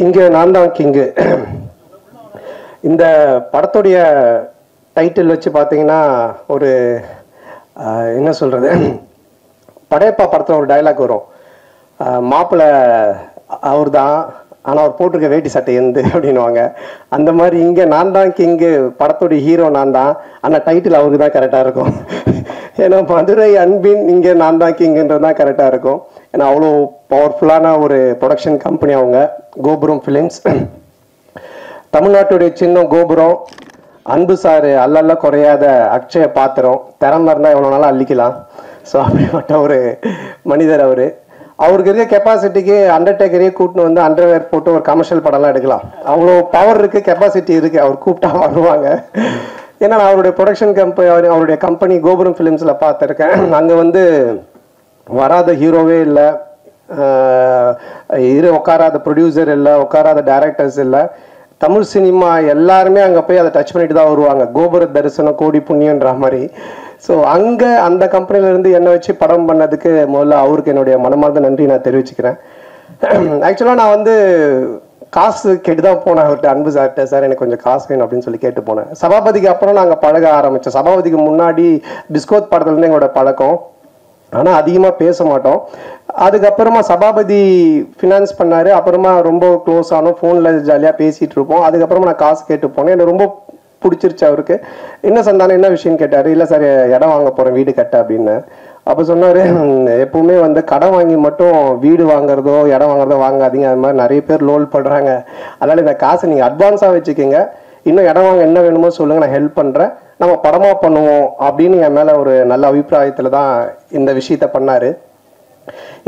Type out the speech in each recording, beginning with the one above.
இங்கே நான் தான் கிங்கு. இந்த படத்துடைய டைட்டில் வச்சு பார்த்தீங்கன்னா ஒரு என்ன சொல்கிறது, படையப்பா படத்தில் ஒரு டைலாக் வரும், மாப்பிள்ளை அவர் தான் ஆனால் அவர் போட்டிருக்க வேட்டி சட்டை எந்த அப்படின்வாங்க. அந்த மாதிரி இங்கே நான் தான் கிங்கு, படத்துடைய ஹீரோ நான் தான், ஆனால் டைட்டில் அவருக்கு தான் கரெக்டாக இருக்கும். ஏன்னா மதுரை அன்பின் இங்கே நான் தான் கிங்குன்றது தான் கரெக்டாக இருக்கும். ஏன்னா அவ்வளோ பவர்ஃபுல்லான ஒரு ப்ரொடக்ஷன் கம்பெனி அவங்க, கோபுரம் ஃபிலிம்ஸ். தமிழ்நாட்டுடைய சின்ன கோபுரம், அன்பு சார் அல்லல்ல குறையாத அக்ஷய பாத்திரம், திறமை இருந்தால் எவ்வளோ நாளும் அள்ளிக்கலாம். ஸோ அப்படிப்பட்ட ஒரு மனிதர் அவர். அவருக்கு இருக்க கெப்பாசிட்டிக்கு அண்டர்டேக்கரையே கூட்டின்னு வந்து அண்டர்வேர் போட்டு ஒரு கமர்ஷியல் படம்லாம் எடுக்கலாம். அவ்வளோ பவர் இருக்குது, கெப்பாசிட்டி இருக்குது. அவர் கூப்பிட்டா வருவாங்க. ஏன்னா நான் அவருடைய ப்ரொடக்ஷன் கம்பெனி, அவருடைய கம்பெனி கோபுரம் ஃபிலிம்ஸில் பார்த்துருக்கேன். அங்கே வந்து வராத ஹீரோவே இல்லை, உட்காராத ப்ரொடியூசர் இல்லை, உட்காராத டைரக்டர்ஸ் இல்லை. தமிழ் சினிமா எல்லாருமே அங்கே போய் அதை டச் பண்ணிட்டு தான் வருவாங்க. கோபுர தரிசனம் கோடி புண்ணியன்ற மாதிரி. ஸோ அங்கே அந்த கம்பெனிலேருந்து என்னை வச்சு படம் பண்ணதுக்கு முதல்ல அவருக்கு என்னுடைய மனமார்ந்த நன்றி நான் தெரிவிச்சுக்கிறேன். ஆக்சுவலாக நான் வந்து காசு கேட்டு தான் போனேன் அவர்கிட்ட, அன்பு சார்கிட்ட. சார் எனக்கு கொஞ்சம் காசு வேணும் அப்படின்னு சொல்லி கேட்டு போனேன். சபாபதிக்கு அப்புறம் நாங்கள் பழக ஆரம்பித்தோம். சபாபதிக்கு முன்னாடி பிஸ்கோத் படத்துலேருந்து எங்களோட பழக்கம், ஆனால் அதிகமாக பேச மாட்டோம். அதுக்கப்புறமா சபாபதி ஃபினான்ஸ் பண்ணார், அப்புறமா ரொம்ப க்ளோஸ் ஆனோம், ஃபோனில் ஜாலியாக பேசிகிட்டு இருப்போம். அதுக்கப்புறமா நான் காசு கேட்டு போனேன். எனக்கு ரொம்ப பிடிச்சிருச்சு அவருக்கு. என்ன சந்தானம் என்ன விஷயம்னு கேட்டார். இல்லை சார் இடம் வாங்க போகிறேன் வீடு கட்ட அப்படின்னு. அப்போ சொன்னார், எப்பவுமே வந்து கடன் வாங்கி மட்டும் வீடு வாங்குறதோ இடம் வாங்குறதோ வாங்காதீங்க, அது மாதிரி நிறைய பேர் லோல் பண்ணுறாங்க. அதனால் இந்த காசை நீங்கள் அட்வான்ஸாக வச்சுக்கோங்க, இன்னும் இடம் வாங்க என்ன வேணுமோ சொல்லுங்கள், நான் ஹெல்ப் பண்ணுறேன், நம்ம படமாக பண்ணுவோம் அப்படின்னு என் மேலே ஒரு நல்ல அபிப்பிராயத்தில் தான் இந்த விஷயத்த பண்ணார்.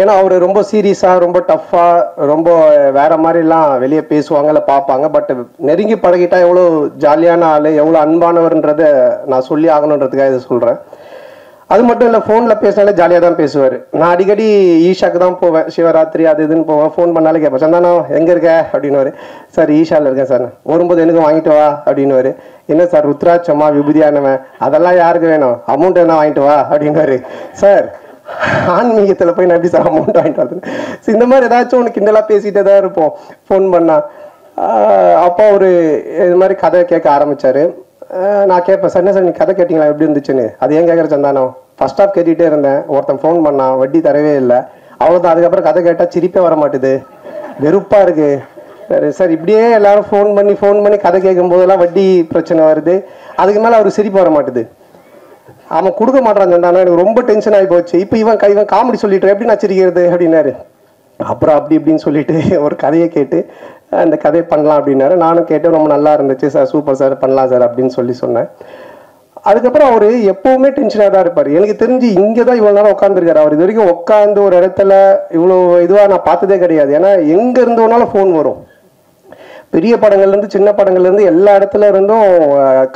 ஏன்னா அவர் ரொம்ப சீரியஸாக, ரொம்ப டஃப்பாக, ரொம்ப வேற மாதிரிலாம் வெளியே பேசுவாங்க, இல்லை பார்ப்பாங்க. பட் நெருங்கி பழகிட்டா எவ்வளோ ஜாலியான ஆள், எவ்வளோ அன்பானவர்ன்றதை நான் சொல்லி ஆகணுன்றதுக்காக இதை சொல்கிறேன். அது மட்டும் இல்லை, ஃபோனில் பேசினாலே ஜாலியாக தான் பேசுவார். நான் அடிக்கடி ஈஷாக்கு தான் போவேன், சிவராத்திரி அது இதுன்னு போவேன். ஃபோன் பண்ணாலே கேட்பேன், சந்தானம் எங்கே இருக்க அப்படின்னுவார். சார் ஈஷாவில் இருக்கேன் சார். வரும்போது எனக்கு வாங்கிட்டு வா அப்படின்னுவார். என்ன சார் ருத்ராட்சமா விபூதியானவன், அதெல்லாம் யாருக்கு வேணும், அமௌண்ட் என்ன வாங்கிட்டு வா அப்படின்னுவார். சார் ஆன்மீகத்தில் போய் நான் எப்படி சார் அமௌண்ட் வாங்கிட்டு வரது. ஸோ இந்த மாதிரி ஏதாச்சும் ஒன்று கிண்டலாக பேசிகிட்டே தான் இருப்போம் ஃபோன் பண்ணால். அப்போ ஒரு இது மாதிரி கதை கேட்க ஆரம்பித்தார். நான் கேட்பேன், சார் என்ன சார் நீங்கள் கதை கேட்டிங்களா எப்படி இருந்துச்சுன்னு. அது ஏன் கேட்குற சந்தானம், ஃபர்ஸ்ட் ஆஃப் கேட்டுகிட்டே இருந்தேன், ஒருத்தன் ஃபோன் பண்ணான், வட்டி தரவே இல்லை, அவ்வளோதான். அதுக்கப்புறம் கதை கேட்டால் சிரிப்பே வர மாட்டுது, வெறுப்பாக இருக்குது. சரி சார், இப்படியே எல்லாரும் ஃபோன் பண்ணி கதை கேட்கும் போதெல்லாம் வட்டி பிரச்சனை வருது, அதுக்கு மேலே அவருக்கு சிரிப்பு வர மாட்டுது. அவன் கொடுக்க மாட்டான் சந்தானம், எனக்கு ரொம்ப டென்ஷன் ஆகி போச்சு. இப்போ இவன் காமெடி சொல்லிட்டு எப்படி நான் சிரிக்கிறது அப்படின்னாரு. அப்புறம் அப்படி இப்படின்னு சொல்லிட்டு ஒரு கதையை கேட்டு அந்த கதையை பண்ணலாம் அப்படின்னாரு. நானும் கேட்டேன், ரொம்ப நல்லா இருந்துச்சு சார், சூப்பர் சார், பண்ணலாம் சார் அப்படின்னு சொன்னேன். அதுக்கப்புறம் அவர் எப்பவுமே டென்ஷனாக தான் இருப்பார். எனக்கு தெரிஞ்சு இங்கே தான் இவ்வளோ நேரம் உட்காந்துருக்காரு. அவர் இது வரைக்கும் உட்காந்து ஒரு இடத்துல இவ்வளோ இதுவாக நான் பார்த்ததே கிடையாது. ஏன்னா எங்கே இருந்தோனாலும் ஃபோன் வரும். பெரிய படங்கள்லேருந்து சின்ன படங்கள்லேருந்து எல்லா இடத்துல இருந்தும்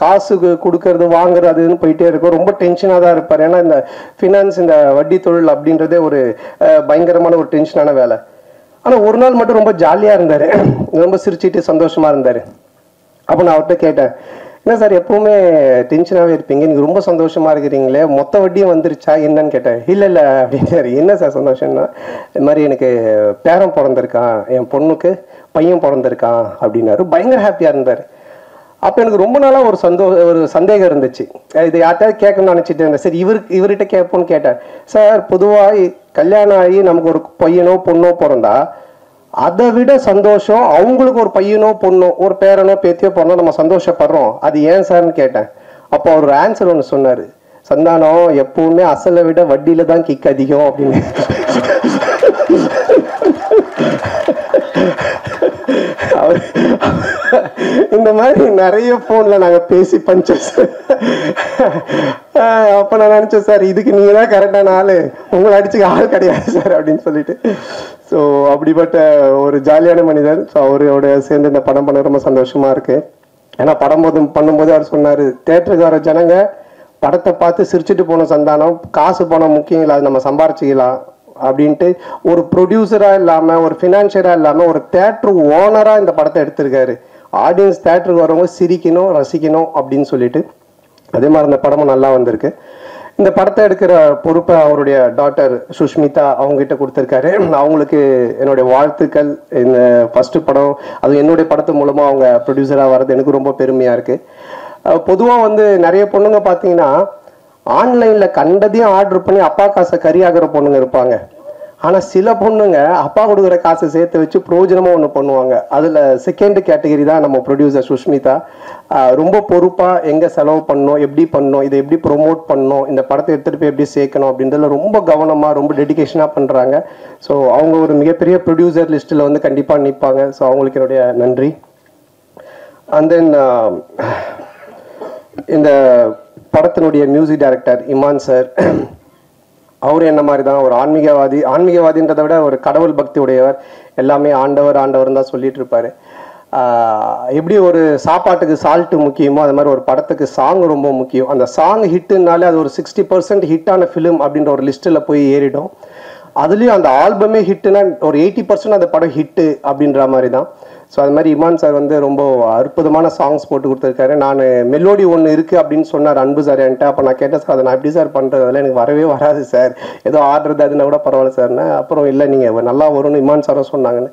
காசு கொடுக்கறது வாங்குறது அதுன்னு போயிட்டே இருக்கும். ரொம்ப டென்ஷனாக தான் இருப்பார். ஏன்னா இந்த ஃபினான்ஸ், இந்த வட்டி தொழில் அப்படின்றதே ஒரு பயங்கரமான ஒரு டென்ஷனான வேலை. ஆனால் ஒரு நாள் மட்டும் ரொம்ப ஜாலியாக இருந்தார், ரொம்ப சிரிச்சிட்டு சந்தோஷமாக இருந்தார். அப்போ நான் அவர்கிட்ட கேட்டேன், என்ன சார் எப்பவுமே டென்ஷனாகவே இருப்பீங்க, நீங்கள் ரொம்ப சந்தோஷமாக இருக்கிறீங்களே, மொத்த வட்டியும் வந்துருச்சா என்னன்னு கேட்டேன். இல்லை அப்படின்னாரு. என்ன சார் சந்தோஷம்னா, இது மாதிரி எனக்கு பேரன் பிறந்திருக்கான், என் பொண்ணுக்கு பையன் பிறந்திருக்கான் அப்படின்னாரு. பயங்கர ஹாப்பியாக இருந்தார். அப்போ எனக்கு ரொம்ப நாளாக ஒரு சந்தேகம் இருந்துச்சு. இது யார்கிட்ட கேட்கணும்னு நினச்சிட்டு இருந்தேன். சரி இவர்கிட்ட கேட்போன்னு கேட்டேன். சார் பொதுவாக கல்யாணம் ஆகி நமக்கு ஒரு பையனோ பொண்ணோ பிறந்தா அதை விட சந்தோஷம் அவங்களுக்கு ஒரு பையனோ பொண்ணோ ஒரு பேரனோ பேத்தியோ பிறந்தோ நம்ம சந்தோஷப்படுறோம், அது ஏன் சார்னு கேட்டேன். அப்போ அவர் ஆன்சர் ஒன்று சொன்னார், சந்தானம் எப்பவுமே அசலை விட வட்டியில தான் கிக் அதிகம் அப்படின்னு. இந்த மாதிரி நிறைய போன்ல நாங்க பேசி பஞ்சஸ். அப்ப நான் நினைச்சேன், சார் இதுக்கு நீங்க தான் கரெக்டான ஆளு, உங்களை அடிச்சுக்க ஆள் கிடையாது சார் அப்படின்னு சொல்லிட்டு. ஸோ அப்படிப்பட்ட ஒரு ஜாலியான மனிதர். ஸோ அவரோட சேர்ந்து இந்த படம் பண்ண ரொம்ப சந்தோஷமா இருக்கு. ஏன்னா படம் பண்ணும்போது அவர் சொன்னாரு, தேட்டருக்கு வர ஜனங்க படத்தை பார்த்து சிரிச்சுட்டு போன சந்தானம், காசு பணம் முக்கியம் இல்லை, அது நம்ம சம்பாரிச்சிக்கலாம் அப்படின்ட்டு ஒரு ப்ரொடியூசரா இல்லாம, ஒரு ஃபினான்ஷியரா இல்லாம, ஒரு தேட்டர் ஓனரா இந்த படத்தை எடுத்திருக்காரு. ஆடியன்ஸ் தேட்டருக்கு வரவங்க சிரிக்கணும், ரசிக்கணும் அப்படின்னு சொல்லிட்டு. அதே மாதிரி இந்த படமும் நல்லா வந்திருக்கு. இந்த படத்தை எடுக்கிற பொறுப்பை அவருடைய டாட்டர் சுஷ்மிதா அவங்ககிட்ட கொடுத்துருக்காரு. அவங்களுக்கு என்னுடைய வாழ்த்துக்கள். இந்த ஃபர்ஸ்ட் படம், அது என்னுடைய படத்து மூலமா அவங்க ப்ரொடியூசராக வர்றது எனக்கு ரொம்ப பெருமையா இருக்கு. பொதுவாக வந்து நிறைய பொண்ணுங்க பார்த்தீங்கன்னா ஆன்லைன்ல கண்டதையும் ஆர்டர் பண்ணி அப்பா காசை கறியாகிற பொண்ணுங்க இருப்பாங்க. ஆனால் சில பொண்ணுங்க அப்பா கொடுக்குற காசை சேர்த்து வச்சு பிரயோஜனமாக ஒன்று பண்ணுவாங்க. அதில் செகண்ட் கேட்டகரி தான் நம்ம ப்ரொடியூசர் சுஷ்மிதா. ரொம்ப பொறுப்பாக எங்கே செலவு பண்ணணும், எப்படி பண்ணணும், இதை எப்படி ப்ரொமோட் பண்ணணும், இந்த படத்தை எடுத்துகிட்டு போய் எப்படி சேர்க்கணும் அப்படின்றதுல ரொம்ப கவனமாக ரொம்ப டெடிகேஷனாக பண்ணுறாங்க. ஸோ அவங்க ஒரு மிகப்பெரிய ப்ரொடியூசர் லிஸ்ட்டில் வந்து கண்டிப்பாக நிற்பாங்க. ஸோ அவங்களுக்கு என்னுடைய நன்றி. அண்ட் தென் இந்த படத்தினுடைய மியூசிக் டைரக்டர் இமான் சார், அவரு என்ன மாதிரி தான் ஒரு ஆன்மீகவாதின்றதை விட ஒரு கடவுள் பக்தி உடையவர். எல்லாமே ஆண்டவர் ஆண்டவர் தான் சொல்லிட்டு இருப்பாரு. எப்படி ஒரு சாப்பாட்டுக்கு சால்ட்டு முக்கியமோ அது மாதிரி ஒரு படத்துக்கு சாங் ரொம்ப முக்கியம். அந்த சாங் ஹிட்டுனாலே அது ஒரு 60% ஹிட்டான ஃபிலிம் அப்படின்ற ஒரு லிஸ்ட்டில் போய் ஏறிடும். அதுலேயும் அந்த ஆல்பமே ஹிட்டுனா ஒரு 80% அந்த படம் ஹிட்டு அப்படின்ற மாதிரி தான். ஸோ அது மாதிரி இமான் சார் வந்து ரொம்ப அற்புதமான சாங்ஸ் போட்டு கொடுத்துருக்காரு. நான் மெலோடி ஒன்று இருக்குது அப்படின்னு சொன்னார் அன்பு சார் என்கிட்ட. அப்போ நான் கேட்டேன், சார் அதை நான் எப்படி சார் பண்ணுறது, அதெல்லாம் எனக்கு வரவே வராது சார், ஏதோ ஆடுறது அதுனா கூட பரவாயில்ல சார்னு. அப்புறம் இல்லை நீங்கள் நல்லா வரும்னு இமான் சாரும் சொன்னாங்கன்னு.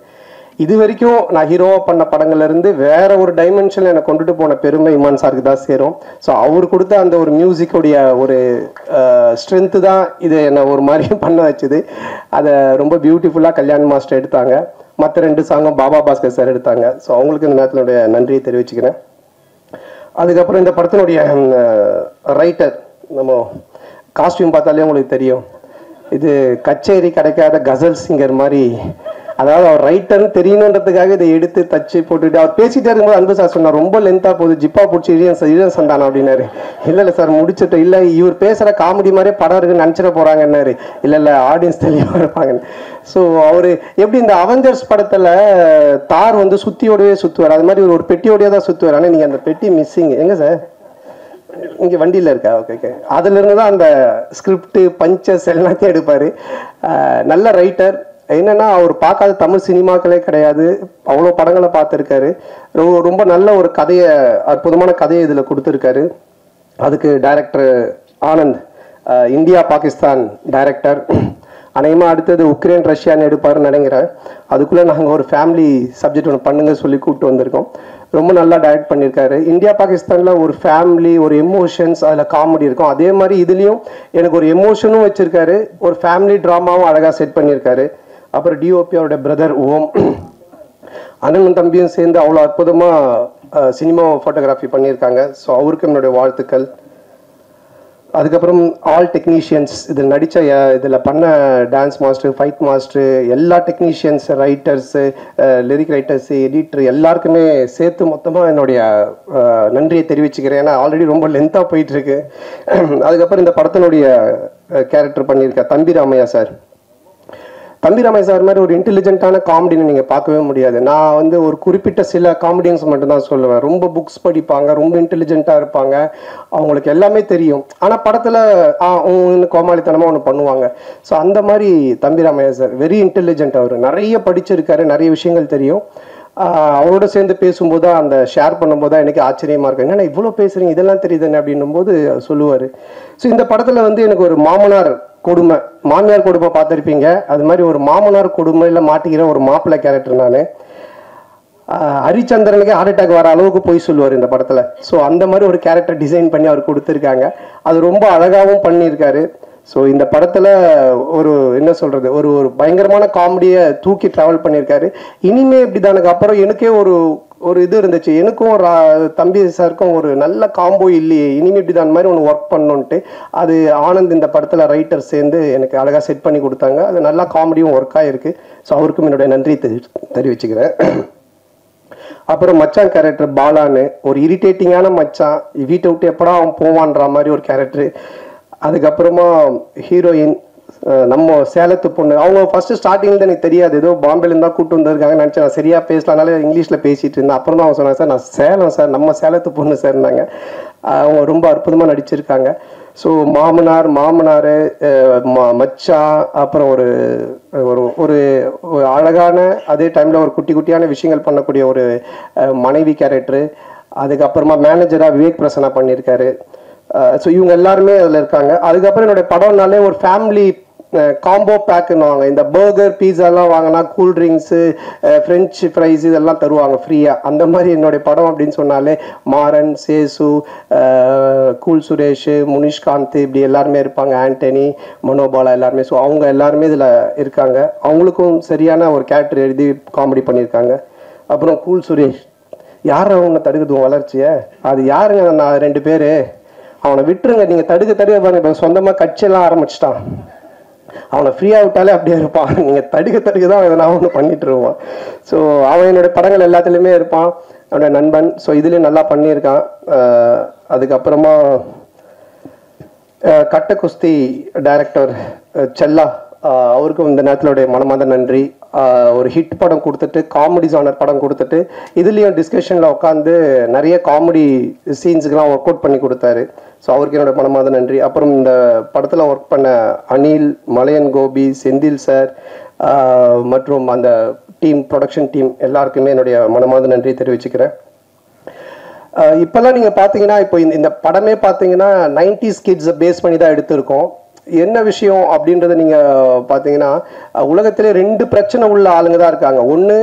இது வரைக்கும் நான் ஹீரோவாக பண்ண படங்கள்லேருந்து வேற ஒரு டைமென்ஷனில் என்னை கொண்டுட்டு போன பெருமை இமான் சாருக்கு தான் சேரும். ஸோ அவர் கொடுத்த அந்த ஒரு மியூசிக்குடைய ஒரு ஸ்ட்ரென்த்து தான் இது என்னை ஒரு மாதிரி பண்ண வச்சுது. அதை ரொம்ப பியூட்டிஃபுல்லாக கல்யாண் மாஸ்டர் எடுத்தாங்க. மற்ற 2 சாங்கும் பாபா பாஸ்கர் சார் எடுத்தாங்க. ஸோ அவங்களுக்கு இந்த நேரத்தினுடைய நன்றியை தெரிவிச்சுக்கிறேன். அதுக்கப்புறம் இந்த படத்தினுடைய ரைட்டர், நம்ம காஸ்டியூம் பார்த்தாலே உங்களுக்கு தெரியும், இது கச்சேரி கிடைக்காத கசல் சிங்கர் மாதிரி. அதாவது அவர் ரைட்டர்னு தெரியணுன்றதுக்காக இதை எடுத்து தச்சு போட்டுட்டு அவர் பேசிட்டே இருக்கும்போது அன்பு சார் சொன்னார், ரொம்ப லென்த்தாக போகுது, ஜிப்பா பிடிச்சி இழியன் சந்தானம் அப்படின்னாரு. இல்லை சார் முடிச்சுட்டு, இல்லை இவர் பேசுகிற காமெடி மாதிரியே படம் இருக்குன்னு நினச்சிட போகிறாங்கன்னாரு. இல்லை ஆடியன்ஸ் தெளிவாக இருப்பாங்கன்னு. ஸோ அவர் எப்படி இந்த அவெஞ்சர்ஸ் படத்தில் தார் வந்து சுற்றியோடவே சுற்றுவார், அது மாதிரி ஒரு பெட்டியோடய தான் சுற்றுவார். ஆனால் நீங்கள் அந்த பெட்டி மிஸ்ஸிங் எங்கே சார், இங்கே வண்டியில் இருக்கா? ஓகே. அதுலேருந்து தான் அந்த ஸ்கிரிப்டு பஞ்சஸ் எல்லாத்தையும் எடுப்பார். நல்ல ரைட்டர். என்னன்னா அவர் பார்க்காத தமிழ் சினிமாக்களே கிடையாது, அவ்வளோ படங்களை பார்த்துருக்காரு. ரொம்ப நல்ல ஒரு கதையை, அற்புதமான கதையை இதில் கொடுத்துருக்காரு. அதுக்கு director Anand, India Pakistan director. அநேகமாக அடுத்தது உக்ரைன் ரஷ்யான்னு எடுப்பாருன்னு நினைக்கிறேன். அதுக்குள்ளே நாங்கள் ஒரு ஃபேமிலி சப்ஜெக்ட் ஒன்று பண்ணுங்க சொல்லி கூப்பிட்டு வந்திருக்கோம். ரொம்ப நல்லா டைரக்ட் பண்ணியிருக்காரு. இந்தியா பாகிஸ்தானில் ஒரு ஃபேமிலி, ஒரு எமோஷன்ஸ், அதில் காமெடி இருக்கும். அதே மாதிரி இதுலேயும் எனக்கு ஒரு எமோஷனும் வச்சுருக்காரு, ஒரு ஃபேமிலி ட்ராமாவும் அழகாக செட் பண்ணியிருக்காரு. அப்புறம் டிஓபி அவருடைய பிரதர் ஓம், அண்ணனும் தம்பியும் சேர்ந்து அவ்வளோ அற்புதமாக சினிமா ஃபோட்டோகிராஃபி பண்ணியிருக்காங்க. ஸோ அவருக்கு என்னுடைய வாழ்த்துக்கள். அதுக்கப்புறம் ஆல் டெக்னீஷியன்ஸ், இதில் நடித்த இதில் பண்ண டான்ஸ் மாஸ்டர், ஃபைட் மாஸ்டர், எல்லா technicians, writers, lyric writers, editor எல்லாருக்குமே சேர்த்து மொத்தமாக என்னுடைய நன்றியை தெரிவிச்சுக்கிறேன். ஏன்னா ஆல்ரெடி ரொம்ப லென்த்தாக போயிட்டுருக்கு. அதுக்கப்புறம் இந்த படத்தினுடைய கேரக்டர் பண்ணியிருக்க தம்பி ராமையா சார். தம்பி ராமையா சார் மாதிரி ஒரு இன்டெலிஜென்ட்டான காமெடின்னு நீங்கள் பார்க்கவே முடியாது. நான் வந்து ஒரு குறிப்பிட்ட சில காமெடியன்ஸ் மட்டும்தான் சொல்லுவேன். ரொம்ப புக்ஸ் படிப்பாங்க, ரொம்ப இன்டெலிஜென்ட்டாக இருப்பாங்க, அவங்களுக்கு எல்லாமே தெரியும். ஆனால் படத்தில் கோமாளித்தனமாக ஒன்று பண்ணுவாங்க. ஸோ அந்த மாதிரி தம்பி ராமையா சார் வெரி இன்டெலிஜென்ட். அவர் நிறைய படிச்சிருக்காரு, நிறைய விஷயங்கள் தெரியும். அவரோட சேர்ந்து பேசும்போது தான், அந்த ஷேர் பண்ணும்போது தான் எனக்கு ஆச்சரியமாக இருக்கும், என்னென்னா இவ்வளோ பேசுகிறீங்க, இதெல்லாம் தெரியுதுன்னு அப்படின்னும் போது சொல்லுவார். ஸோ இந்த படத்தில் வந்து எனக்கு ஒரு மாமனார் கொடுமை, மாமியார் கொடுமை பார்த்துருப்பீங்க, அது மாதிரி ஒரு மாமனார் கொடுமையில் மாட்டிக்கிற ஒரு மாப்பிள்ளை கேரக்டர் நான். ஹரிச்சந்திரனுக்கு ஹார்ட் அட்டாக் வர அளவுக்கு போய் சொல்லுவார் இந்த படத்தில். ஸோ அந்த மாதிரி ஒரு கேரக்டர் டிசைன் பண்ணி அவர் கொடுத்துருக்காங்க. அது ரொம்ப அழகாகவும் பண்ணியிருக்காரு. ஸோ இந்த படத்தில் ஒரு என்ன சொல்கிறது, ஒரு ஒரு பயங்கரமான காமெடியை தூக்கி ட்ராவல் பண்ணியிருக்காரு. இனிமே இப்படி தானுக்கு அப்புறம் எனக்கே ஒரு இது இருந்துச்சு, எனக்கும் தம்பி சாருக்கும் ஒரு நல்ல காம்போ இல்லையே, இனிமே இப்படி தான் மாதிரி ஒன்று ஒர்க் பண்ணணுன்ட்டு. அது ஆனந்த் இந்த படத்தில் ரைட்டர் சேர்ந்து எனக்கு அழகாக செட் பண்ணி கொடுத்தாங்க. அது நல்லா காமெடியும் ஒர்க் ஆகிருக்கு. ஸோ அவருக்கும் என்னுடைய நன்றி தெரிவிச்சுக்கிறேன். அப்புறம் மச்சான் கேரக்டர் பாலான்னு, ஒரு இரிட்டேட்டிங்கான மச்சான், வீட்டை விட்டு எப்படா அவன் போவான்ற மாதிரி ஒரு கேரக்டர். அதுக்கப்புறமா ஹீரோயின் நம்ம சேலத்து பொண்ணு. அவங்க ஃபர்ஸ்ட் ஸ்டார்டிங்ல எனக்கு தெரியாது, ஏதோ பாம்பேலேருந்து தான் கூப்பிட்டு வந்திருக்காங்க நினச்சேன். நான் சரியா பேசலானால இங்கிலீஷில் பேசிட்டு இருந்தேன். அப்புறம் தான் அவங்க சொன்னாங்க, சார் நான் சேலம் சார், நம்ம சேலத்து பொண்ணு சார்னாங்க. அவங்க ரொம்ப அற்புதமாக நடிச்சிருக்காங்க. ஸோ மாமனார், மச்சான், அப்புறம் ஒரு ஒரு அழகான, அதே டைமில் ஒரு குட்டி குட்டியான விஷயங்கள் பண்ணக்கூடிய ஒரு மனைவி கேரக்டரு. அதுக்கப்புறமா மேனேஜராக விவேக் பிரசன்னா பண்ணியிருக்காரு. ஸோ இவங்க எல்லாருமே அதில் இருக்காங்க. அதுக்கப்புறம் என்னுடைய படம்னாலே ஒரு ஃபேமிலி காம்போ பேக்குன்னுவாங்க. இந்த பர்கர் பீஸாலாம் வாங்கினா கூல்ட்ரிங்க்ஸு ஃப்ரெஞ்சு ஃப்ரைஸ் இதெல்லாம் தருவாங்க ஃப்ரீயாக. அந்த மாதிரி என்னுடைய படம் அப்படின்னு சொன்னாலே மாறன், சேசு, கூல் சுரேஷ், முனிஷ்காந்த் இப்படி எல்லாருமே இருப்பாங்க, ஆண்டனி, மனோபாலா எல்லாருமே. ஸோ அவங்க எல்லாருமே இதில் இருக்காங்க. அவங்களுக்கும் சரியான ஒரு கேரக்டர் எழுதி காமெடி பண்ணியிருக்காங்க. அப்புறம் கூல் சுரேஷ், யார் அவனை தடுக்குது வளர்ச்சியை? அது யாருங்க? நான் 2 பேர், அவனை விட்டுருங்க, நீங்கள் தடுக்க பாருங்க. இப்போ சொந்தமாக கட்சியெல்லாம் ஆரம்பிச்சிட்டான். அவனை ஃப்ரீயாக விட்டாலே அப்படியே இருப்பான். நீங்கள் தடுக்க தான் எதனா ஒன்று பண்ணிட்டு இருப்பான். ஸோ அவன் என்னுடைய படங்கள் எல்லாத்துலேயுமே இருப்பான், அவனுடைய நண்பன். ஸோ இதுலேயும் நல்லா பண்ணியிருக்கான். அதுக்கப்புறமா கட்ட குஸ்தி டைரக்டர் செல்லா, அவருக்கும் இந்த நேரத்திலுடைய மனமார்ந்த நன்றி. ஒரு ஹிட் படம் கொடுத்துட்டு, காமெடி ஜானர் படம் கொடுத்துட்டு, இதுலேயும் டிஸ்கஷனில் உட்காந்து நிறைய காமெடி சீன்ஸுக்கெல்லாம் ஒர்க் அவுட் பண்ணி கொடுத்தாரு. ஸோ அவருக்கு என்னோட மனமார்ந்த நன்றி. அப்புறம் இந்த படத்தில் ஒர்க் பண்ண அனில், மலையன் கோபி, செந்தில் சார் மற்றும் அந்த டீம், ப்ரொடக்ஷன் டீம் எல்லாருக்குமே என்னுடைய மனமார்ந்த நன்றி தெரிவிச்சுக்கிறேன். இப்போல்லாம் நீங்கள் பார்த்தீங்கன்னா, இப்போ இந்த படமே பார்த்தீங்கன்னா 90s கிட்ஸை பேஸ் பண்ணி தான் எடுத்திருக்கோம். என்ன விஷயம் அப்படின்றத நீங்கள் பார்த்தீங்கன்னா, உலகத்திலே 2 பிரச்சனை உள்ள ஆளுங்க தான் இருக்காங்க. ஒன்று,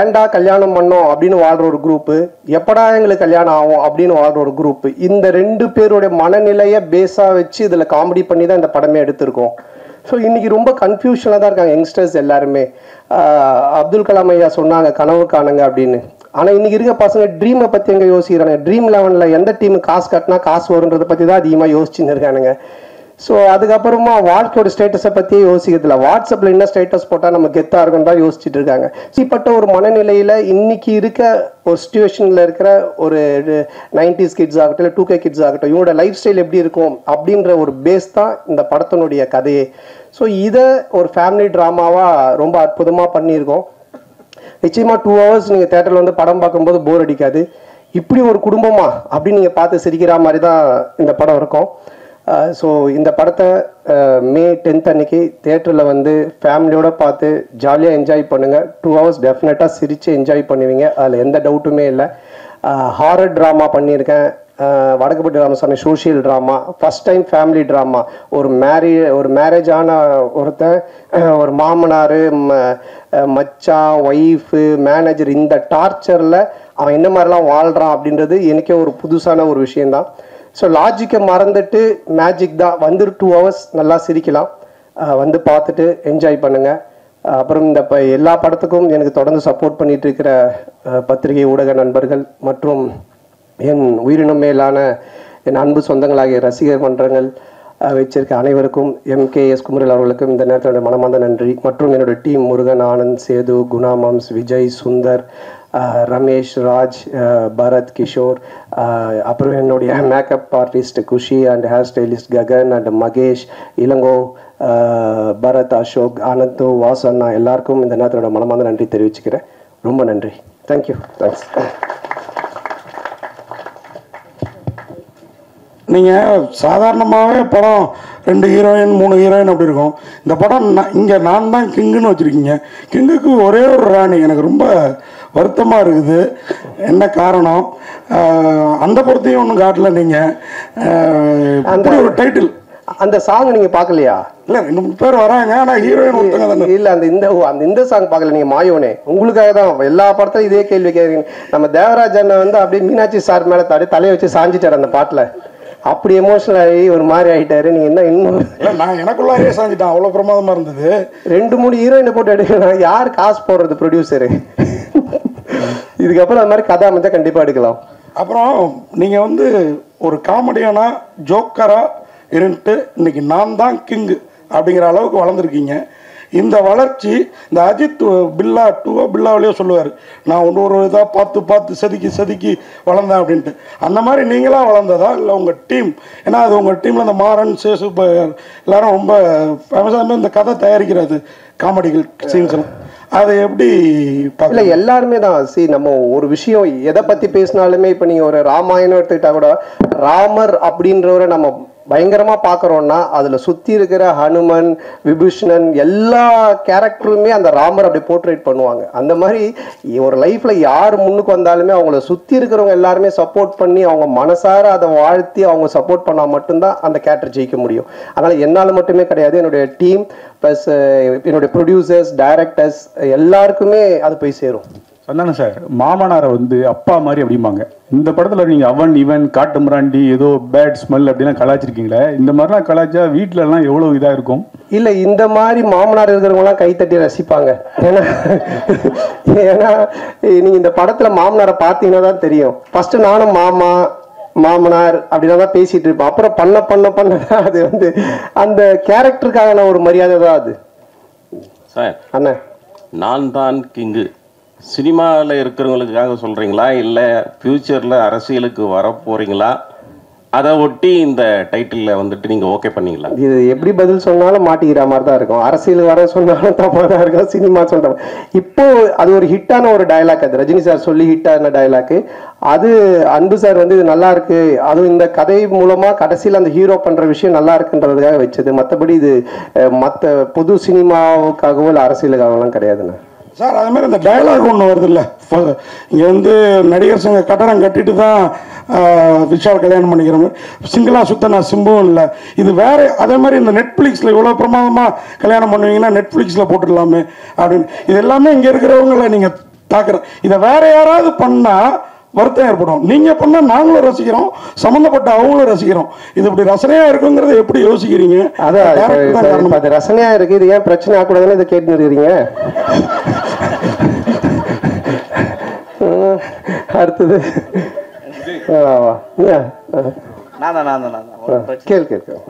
ஏன்டா கல்யாணம் பண்ணோம் அப்படின்னு வாழ்கிற ஒரு குரூப்பு, எப்படா எங்களுக்கு கல்யாணம் ஆகும் அப்படின்னு வாழ்கிற ஒரு குரூப்பு. இந்த 2 பேருடைய மனநிலையை பேஸாக வச்சு இதில் காமெடி பண்ணி தான் இந்த படமே எடுத்திருக்கோம். ஸோ இன்றைக்கி ரொம்ப கன்ஃபியூஷனாக தான் இருக்காங்க யங்ஸ்டர்ஸ் எல்லாருமே. அப்துல் கலாம் ஐயா சொன்னாங்க கனவு காணுங்க அப்படின்னு. ஆனால் இன்றைக்கி இருக்க பசங்க ட்ரீமை பற்றி எங்கே யோசிக்கிறாங்க? ட்ரீம் 11 எந்த டீமு காசு கட்டினா காசு வருன்றதை பற்றி தான் அதிகமாக யோசிச்சுன்னு இருக்கானுங்க. ஸோ அதுக்கப்புறமா வாழ்க்கையோட ஸ்டேட்டஸை பற்றியே யோசிக்கிறதுல, வாட்ஸ்அப்பில் என்ன ஸ்டேட்டஸ் போட்டால் நம்ம கெத்தாக இருக்குன்னு தான் யோசிச்சுட்டு இருக்காங்க. இப்பட்ட ஒரு மனநிலையில் இன்னைக்கு இருக்க ஒரு சுச்சுவேஷனில் இருக்கிற ஒரு 90s கிட்ஸ் ஆகட்டும், இல்லை 2K கிட்ஸ் ஆகட்டும், இவங்களோட லைஃப் ஸ்டைல் எப்படி இருக்கும் அப்படின்ற ஒரு பேஸ் தான் இந்த படத்தினுடைய கதையே. ஸோ இதை ஒரு ஃபேமிலி ட்ராமாவாக ரொம்ப அற்புதமாக பண்ணியிருக்கோம். நிச்சயமாக 2 hours நீங்கள் தேட்டரில் வந்து படம் பார்க்கும்போது போர் அடிக்காது. இப்படி ஒரு குடும்பமா அப்படின்னு நீங்கள் பார்த்து சிரிக்கிற மாதிரி தான் இந்த படம் இருக்கும். ஸோ இந்த படத்தை May 10th அன்னைக்கு தேட்டரில் வந்து ஃபேமிலியோடு பார்த்து ஜாலியாக என்ஜாய் பண்ணுங்கள். 2 hours டெஃபினட்டாக சிரித்து என்ஜாய் பண்ணுவீங்க, அதில் எந்த டவுட்டுமே இல்லை. ஹாரர் ட்ராமா பண்ணியிருக்கேன், Vadakkupatti Ramasamy social drama, first time family drama. ஒரு மேரேஜான ஒருத்தன், ஒரு மாமனார், மச்சான், ஒய்ஃபு, மேனேஜர், இந்த டார்ச்சரில் அவன் என்ன மாதிரிலாம் வாழ்கிறான் அப்படின்றது எனக்கே ஒரு புதுசான ஒரு விஷயந்தான். ஸோ லாஜிக்கை மறந்துட்டு மேஜிக் தான். வந்து 2 hours நல்லா சிரிக்கலாம், வந்து பார்த்துட்டு என்ஜாய் பண்ணுங்கள். அப்புறம் இந்த எல்லா படத்துக்கும் எனக்கு தொடர்ந்து சப்போர்ட் பண்ணிட்டு இருக்கிற பத்திரிகை ஊடக நண்பர்கள் மற்றும் என் உயிரினும் மேலான என் அன்பு சொந்தங்களாகிய ரசிகர் மன்றங்கள் வச்சிருக்க அனைவருக்கும், MKS குமரல் அவர்களுக்கும் இந்த நேரத்தோட மனமார்ந்த நன்றி. மற்றும் என்னோட டீம் முருகன், ஆனந்த், சேது, குணா மாம்ஸ், விஜய், சுந்தர், ரமேஷ், ராஜ், பரத், கிஷோர், அப்புறம் என்னுடைய makeup artist Khushi and hair stylist Gagan and Mahesh, Ilango, Bharath, Ashok, Anand, வாசண்ணா எல்லாருக்கும் இந்த நேரத்தோட மனமார்ந்த நன்றி தெரிவிச்சுக்கிறேன். ரொம்ப நன்றி. தேங்க்யூ. தேங்க்ஸ். நீங்கள் சாதாரணமாகவே படம் 2 ஹீரோயின் 3 ஹீரோயின் அப்படி இருக்கும். இந்த படம் இங்கே நான் தான் கிங்குன்னு வச்சுருக்கீங்க. கிங்குக்கு ஒரே ஒரு ராணி. எனக்கு ரொம்ப வருத்தமாக இருக்குது. என்ன காரணம்? அந்த படத்தையும் ஒன்றும் காட்டல நீங்கள். அந்த ஒரு டைட்டில், அந்த சாங் நீங்கள் பார்க்கலையா? இல்லை, 2-3 பேர் வராங்க, ஆனால் ஹீரோயின் ஒருத்தங்க இல்லை. அந்த சாங் பார்க்கல நீங்கள்? மாயோனே, உங்களுக்காக தான் எல்லா படத்தையும் இதே கேள்வி கேட்குறீங்க. நம்ம தேவராஜ் அண்ணன் வந்து அப்படியே மீனாட்சி சார் மேலே தலையை வச்சு சாஞ்சிட்டார் அந்த பாட்டில். அப்படி எமோஷனல் ஆகி ஒரு மாதிரி ஆகிட்டாரு. நீங்கள் என்ன இன்னும் நான் எனக்குள்ளாரே சாஞ்சிட்டேன், அவ்வளோ பிரமாதமாக இருந்தது. 2-3 ஹீரோயினை போட்டு எடுக்கலாம். யார் காசு போடுறது? ப்ரொடியூசரு. இதுக்கப்புறம் அந்த மாதிரி கதை அமைச்சா கண்டிப்பாக எடுக்கலாம். அப்புறம் நீங்கள் வந்து ஒரு காமெடியானா ஜோக்கராக இருந்துட்டு இன்னைக்கு நான் தான் கிங்கு அப்படிங்கிற அளவுக்கு வளர்ந்துருக்கீங்க. இந்த வளர்ச்சி இந்த அஜித் பில்லாவிலேயே சொல்லுவார், நான் ஒரு இதாக பார்த்து செதுக்கி வளர்ந்தேன் அப்படின்ட்டு. அந்த மாதிரி நீங்களாக வளர்ந்ததா இல்லை உங்கள் டீம்? ஏன்னா அது உங்கள் டீமில் இந்த மாறன், சேசு எல்லாரும் ரொம்ப ஃபேமஸாக இந்த கதை தயாரிக்கிறது, காமெடிகள் சீன்ஸ்லாம், அதை எப்படி இல்லை? எல்லாருமே தான். நம்ம ஒரு விஷயம் எதை பற்றி பேசினாலுமே, இப்போ நீங்கள் ஒரு ராமாயணம் எடுத்துக்கிட்டா கூட ராமர் அப்படின்றவரை நம்ம பயங்கரமா பார்க்குறோன்னா அதுல சுத்தி இருக்கிற ஹனுமன், விபீஷணன் எல்லா கேரக்டருமே அந்த ராமர் அப்படி போர்ட்ரேட் பண்ணுவாங்க. அந்த மாதிரி ஒரு லைஃப்ல யார் முன்னுக்கு வந்தாலுமே அவங்கள சுத்தி இருக்கிறவங்க எல்லாருமே சப்போர்ட் பண்ணி அவங்க மனசார அதை வாழ்த்தி அவங்க சப்போர்ட் பண்ணா மட்டும்தான் அந்த கேரக்டர் ஜெயிக்க முடியும். அதனால என்னால் மட்டுமே கிடையாது, என்னுடைய டீம் ப்ளஸ் என்னுடைய ப்ரொடியூசர்ஸ், டைரக்டர்ஸ் எல்லாருக்குமே அது போய் சேரும். சந்தானம் சார், மாமனாரை வந்து அப்பா மாதிரி அப்படிம்பாங்க. இந்த படத்தில் நீங்கள் அவன் இவன் காட்டு மிராண்டி ஏதோ பேட் ஸ்மெல் அப்படிலாம் கலாச்சிருக்கீங்களே, இந்த மாதிரிலாம் கலாச்சா வீட்டிலலாம் எவ்வளோ இதாக இருக்கும்? இல்லை, இந்த மாதிரி மாமனார் இருக்கிறவங்களாம் கைத்தட்டி ரசிப்பாங்க. ஏன்னா நீங்கள் இந்த படத்தில் மாமனாரை பார்த்தீங்கன்னா தான் தெரியும். ஃபஸ்ட்டு நானும் மாமனார் அப்படின்னா தான் பேசிகிட்டு இருப்பேன். அப்புறம் பண்ண அது வந்து அந்த கேரக்டருக்கான ஒரு மரியாதை தான் அது. சார் அண்ணா, நான் தான் கிங்கு சினிமாவில் இருக்கிறவங்களுக்காக சொல்கிறீங்களா இல்லை ஃப்யூச்சரில் அரசியலுக்கு வர போகிறீங்களா? அதை ஒட்டி இந்த டைட்டிலில் வந்துட்டு நீங்கள் ஓகே பண்ணீங்களா? இது எப்படி பதில் சொன்னாலும் மாட்டிக்கிற மாதிரி தான் இருக்கும். அரசியல் வர சொன்னாலும் தப்பாக தான் இருக்கும், சினிமா சொல்கிறோம். இப்போ அது ஒரு ஹிட்டான ஒரு டைலாக், அது ரஜினி சார் சொல்லி ஹிட்டான டைலாக்கு. அது அன்பு சார் வந்து இது நல்லா இருக்கு, அதுவும் இந்த கதை மூலமாக கடைசியில் அந்த ஹீரோ பண்ணுற விஷயம் நல்லா இருக்குன்றதுக்காக வச்சது. மற்றபடி இது மற்ற பொது சினிமாவுக்காகவோ இல்லை அரசியலுக்காகலாம் கிடையாதுண்ணே. சார் அது மாதிரி இந்த டயலாக் ஒன்று வருது இல்லை, இங்கே வந்து நடிகர் சங்க கட்டடம் கட்டிட்டு தான் விஷால் கல்யாணம் பண்ணிக்கிற மாதிரி சிங்கிளாக சுத்தனா சிம்பும் இல்லை. இது வேற அதே மாதிரி இந்த நெட்ஃப்ளிக்ஸில் இவ்வளோ பிரமாதமாக கல்யாணம் பண்ணுவீங்கன்னா நெட்ஃப்ளிக்ஸில் போட்டுடலாமே அப்படின்னு. இது எல்லாமே இங்கே இருக்கிறவங்கள நீங்கள் தாக்குறோம். இதை வேற யாராவது பண்ணால் வருத்தம் ஏற்படும். நீங்கள் பண்ணால் நாங்களும் ரசிக்கிறோம், சம்மந்தப்பட்ட அவங்களும் ரசிக்கிறோம். இது இப்படி ரசனையாக இருக்குங்கிறத எப்படி யோசிக்கிறீங்க? அதான் அது ரசனையாக இருக்குது, இது ஏன் பிரச்சனை ஆகக்கூடாதுன்னு இதை கேட்டு இருக்கிறீங்க. அடுத்தது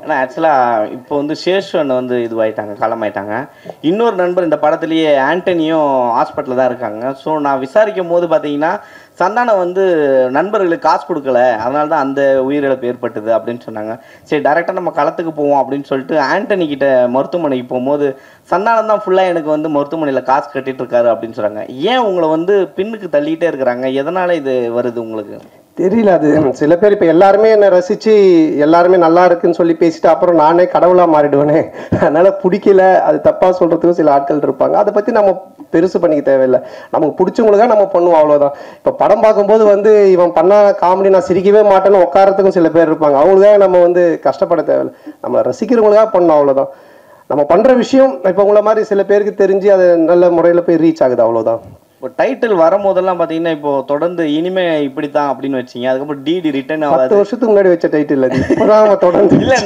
ஏன்னா ஆக்சுவலாக இப்போ வந்து சேஷன் வந்து இதுவாயிட்டாங்க, காலமாயிட்டாங்க. இன்னொரு நண்பர் இந்த படத்துலேயே ஆண்டனியும் ஹாஸ்பிட்டலில் தான் இருக்காங்க. ஸோ நான் விசாரிக்கும் போது பார்த்தீங்கன்னா சந்தானம் வந்து நண்பர்களுக்கு காசு கொடுக்கல, அதனால தான் அந்த உயிரிழப்பு ஏற்பட்டது அப்படின்னு சொன்னாங்க. சரி டேரெக்டாக நம்ம களத்துக்கு போவோம் அப்படின்னு சொல்லிட்டு ஆண்டனி கிட்ட மருத்துவமனைக்கு போகும்போது சந்தானம் தான் ஃபுல்லாக எனக்கு வந்து மருத்துவமனையில் காசு கட்டிட்டு இருக்காரு அப்படின்னு சொல்கிறாங்க. ஏன் உங்களை வந்து பின்னுக்கு தள்ளிக்கிட்டே இருக்கிறாங்க? எதனால் இது வருது உங்களுக்கு தெரியல. அது சில பேர் இப்போ எல்லாருமே என்னை ரசித்து எல்லாருமே நல்லா இருக்குன்னு சொல்லி பேசிட்டு அப்புறம் நானே கடவுளாக மாறிடுவேனே, அதனால் பிடிக்கல, அது தப்பாக சொல்கிறதுக்கும் சில ஆட்கள் இருப்பாங்க. அதை பற்றி நம்ம பெருசு பண்ணிக்க தேவையில்லை. நமக்கு பிடிச்சவங்களுக்காக நம்ம பண்ணுவோம், அவ்வளோதான். இப்போ படம் பார்க்கும்போது வந்து இவன் பண்ண காமெடி நான் சிரிக்கவே மாட்டேன்னு உட்காரத்துக்கும் சில பேர் இருப்பாங்க. அவங்களுக்காக நம்ம வந்து கஷ்டப்பட தேவையில்லை, நம்மளை ரசிக்கிறவங்களுக்காக பண்ணோம், அவ்வளோதான். நம்ம பண்ணுற விஷயம் இப்போ உங்களை மாதிரி சில பேருக்கு தெரிஞ்சு அது நல்ல முறையில் போய் ரீச் ஆகுது, அவ்வளோதான். இப்போ டைட்டில் வரும்போதெல்லாம் பார்த்தீங்கன்னா இப்போ தொடர்ந்து இனிமே இப்படி தான் அப்படின்னு வச்சிங்க, அதுக்கப்புறம் டிடி ரிட்டர்ன் 10 வருஷத்துக்கு முன்னாடி வச்ச டைட்டில் அது இப்போதான் தொடர்ந்து. இல்லை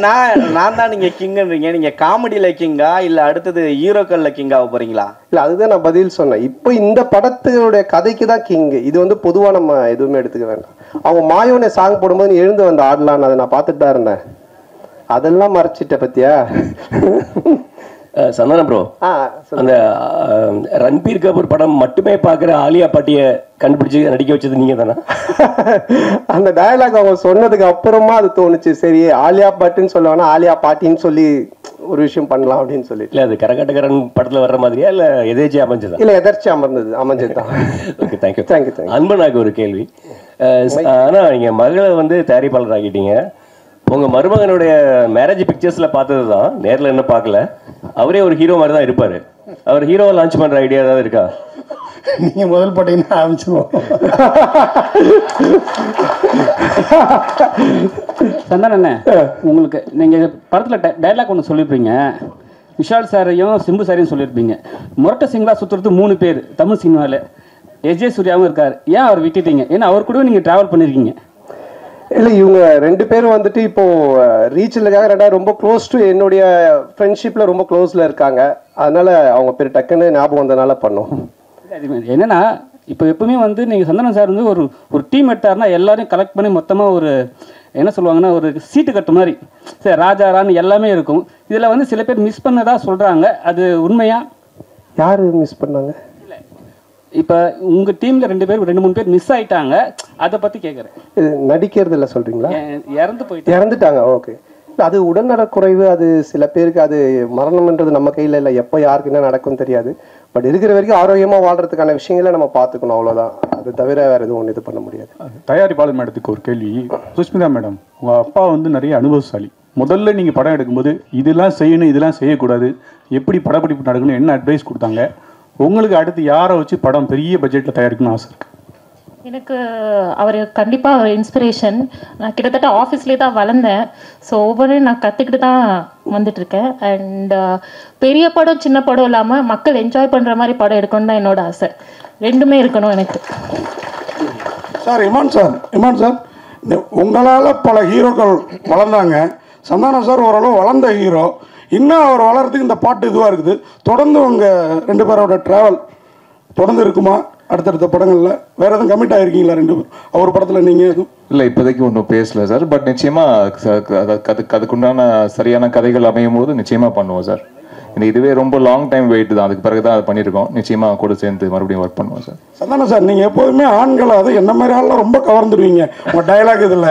நான் தான் நீங்கள் கிங்குன்றீங்க, நீங்கள் காமெடியில் கிங்கா இல்லை அடுத்தது ஹீரோக்களில் கிங்காக போகிறீங்களா? இல்லை, அதுதான் நான் பதில் சொன்னேன். இப்போ இந்த படத்தினுடைய கதைக்கு தான் கிங்கு. இது வந்து பொதுவாக நம்ம எதுவுமே எடுத்துக்க வேண்டாம். அவங்க மாயோனே சாங் போடும்போது நீ எழுந்து வந்து ஆடலான்னு அதை நான் பார்த்துட்டு தான் இருந்தேன். அதெல்லாம் மறைச்சிட்ட பத்தியா? சந்தானம் ப்ரோ, அந்த ரன்பீர் கபூர் படம் மட்டுமே பார்க்குற ஆலியா பாட்டியை கண்டுபிடிச்சி நடிக்க வச்சது நீங்கள் தானே? அந்த டயலாக் அவங்க சொன்னதுக்கு அப்புறமா அது தோணுச்சு, சரி ஆலியா பாட்டுன்னு சொல்லுவானா ஆலியா பாட்டின்னு சொல்லி ஒரு விஷயம் பண்ணலாம் அப்படின்னு சொல்லி. இல்லை, அது கரகாட்டக்காரன் படத்தில் வர்ற மாதிரியா இல்லை எதேச்சியா அமைஞ்சதா? இல்லை, எதர்ச்சி அமைஞ்சது தான். Okay, thank you. அன்பனாக்கு ஒரு கேள்வி. ஆனால் நீங்கள் மகளை வந்து தயாரிப்பாளர் ஆகிட்டீங்க. உங்கள் மருமகனுடைய மேரேஜ் பிக்சர்ஸில் பார்த்தது தான், நேரில் என்ன பார்க்கல. அவரே ஒரு ஹீரோ மாதிரி தான் இருப்பார். அவர் ஹீரோவை லான்ச் பண்ணுற ஐடியா ஏதாவது இருக்கா? நீங்கள் முதல் போட்டீங்கன்னா ஆரம்பிச்சிருவோம். சந்தானண்ணே, உங்களுக்கு நீங்கள் படத்தில் டைலாக் ஒன்று சொல்லியிருப்பீங்க, விஷால் சாரையும் சிம்பு சாரையும் சொல்லியிருப்பீங்க. முரட்டை சிங்களா சுற்றுறது 3 பேர் தமிழ் சினிமாவில். எஸ்ஜே சூர்யாவும் இருக்கார், ஏன் அவர் விட்டுட்டீங்க? ஏன்னா அவர் கூட நீங்கள் ட்ராவல் பண்ணியிருக்கீங்க. இல்லை, இவங்க 2 பேரும் வந்துட்டு இப்போ ரீச்சிலுக்காக 2 ரொம்ப க்ளோஸ் டு என்னுடைய ஃப்ரெண்ட்ஷிப்பில் ரொம்ப க்ளோஸில் இருக்காங்க. அதனால அவங்க பேர் டக்குன்னு ஞாபகம் வந்ததுனால பண்ணோம். என்னன்னா இப்போ எப்பவுமே வந்து நீங்கள் சந்தானம் சார் வந்து ஒரு டீம் எடுத்தாருன்னா எல்லாரையும் கலெக்ட் பண்ணி மொத்தமாக ஒரு என்ன சொல்லுவாங்கன்னா ஒரு சீட்டு கட்டு மாதிரி சரி ராஜா ரான்னு எல்லாமே இருக்கும். இதில் வந்து சில பேர் மிஸ் பண்ணதா சொல்கிறாங்க, அது உண்மையா? யார் மிஸ் பண்ணாங்க? இப்போ உங்கள் டீமில் 2 பேர் 2-3 பேர் மிஸ் ஆகிட்டாங்க, அதை பற்றி கேட்குறேன். நடிக்கிறது இல்லை சொல்கிறீங்களா? இறந்துட்டாங்க. ஓகே. அது உடல்நலக்குறைவு, அது சில பேருக்கு அது மரணம்ன்றது நம்ம கையில் இல்லை, எப்போ யாருக்கு என்ன நடக்கும்னு தெரியாது. பட் இருக்கிற வரைக்கும் ஆரோக்கியமாக வாழ்றதுக்கான விஷயங்களை நம்ம பார்த்துக்கணும், அவ்வளோதான். அது தவிர வேறு எதுவும் ஒன்று இது பண்ண முடியாது. தயாரிப்பாளர் மேடத்துக்கு ஒரு கேள்வி. சுஷ்மிதா மேடம், உங்கள் அப்பா வந்து நிறைய அனுபவசாலி. முதல்ல நீங்கள் படம் எடுக்கும்போது இதெல்லாம் செய்யணும், இதெல்லாம் செய்யக்கூடாது, எப்படி படப்பிடிப்பு நடக்கணும், என்ன அட்வைஸ் கொடுத்தாங்க? உங்களுக்கு அடுத்து யாரை வச்சு படம் பெரிய பட்ஜெட்டில் தயாரிக்கணும்னு ஆசை இருக்குது? எனக்கு அவர் கண்டிப்பாக ஒரு இன்ஸ்பிரேஷன். நான் கிட்டத்தட்ட ஆஃபீஸ்லேயே தான் வளர்ந்தேன். ஸோ ஒவ்வொன்றையும் நான் கற்றுக்கிட்டு தான் வந்துட்டுருக்கேன். அண்ட் பெரிய படம் சின்ன படம் இல்லாமல் மக்கள் என்ஜாய் பண்ணுற மாதிரி படம் எடுக்கணும்னு தான் என்னோட ஆசை. ரெண்டுமே இருக்கணும் எனக்கு. சார் இமான் சார் உங்களால் பல ஹீரோக்கள் வளர்ந்தாங்க. சந்தானம் சார் ஓரளவு வளர்ந்த ஹீரோ. இன்னும் அவர் வளர்றதுக்கு இந்த பாட்டு இதுவாக இருக்குது. தொடர்ந்து உங்கள் 2 பேரோட ட்ராவல் தொடர்ந்து இருக்குமா? அடுத்தடுத்த படங்களில் வேறு எதுவும் கமிட் ஆகிருக்கீங்களா 2 பேரும்? அவர் படத்தில் நீங்கள் எதுவும்? இல்லை, இப்போதைக்கு ஒன்றும் பேசல சார். பட் நிச்சயமாக அதுக்குண்டான சரியான கதைகள் அமையும் போது நிச்சயமாக பண்ணுவோம் சார். இதுவே ரொம்ப லாங் டைம் வெயிட் தான். அதுக்கு பிறகு தான் அதை பண்ணியிருக்கோம். நிச்சயமாக கூட சேர்ந்து மறுபடியும் ஒர்க் பண்ணுவோம் சார். சந்தானம் சார், நீங்கள் எப்போதுமே ஆண்களை அது என்ன மாதிரி ஆள்லாம் ரொம்ப கவர்ந்துடுவீங்க உங்கள் டைலாக் இதில்.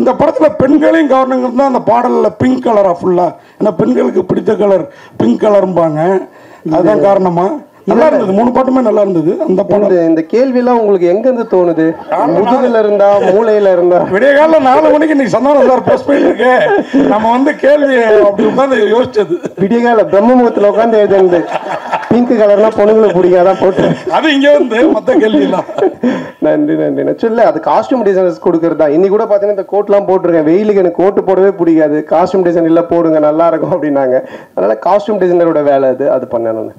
இந்த படத்தில் பெண்களையும் கவர்னுங்கிறது தான் அந்த பாடலில் பிங்க் கலராக ஃபுல்லாக. ஏன்னா பெண்களுக்கு பிடித்த கலர் பிங்க் கலரும்பாங்க. அதுதான் காரணமா? நல்லா இருந்தது, 3 பாட்டுமே நல்லா இருந்தது. அந்த பாட்டு இந்த கேள்வியெல்லாம் உங்களுக்கு எங்கேருந்து தோணுது? முதுகுல இருந்தா, மூளையில இருந்தா? விடிய காலையில் 4 மணிக்கு இன்னைக்கு சந்தானம் சார் போஸ்ட் பண்ணிட்டு நம்ம வந்து கேள்வி அப்படி உட்காந்து யோசிச்சது. விடிய கால பிரம்மமுகத்தில் உட்காந்து எழுது பிங்க் கலர்னா பொண்ணுங்களுக்கு பிடிக்காதான் போட்டு அது இங்கே வந்து மற்ற கேள்வி எல்லாம். நன்றி நன்றி. சொல்ல அது காஸ்டியூம் டிசைனர்ஸ் கொடுக்குறது தான். இன்னைக்கு கூட பார்த்தீங்கன்னா இந்த கோட்லாம் போட்டிருக்கேன். வெயிலுக்கு எனக்கு கோட்டு போடவே பிடிக்காது. காஸ்டியூம் டிசைன் இல்லை போடுங்க நல்லா இருக்கும் அப்படின்னாங்க. அதனால காஸ்டியூம் டிசைனரோட வேலை அது பண்ணணும்.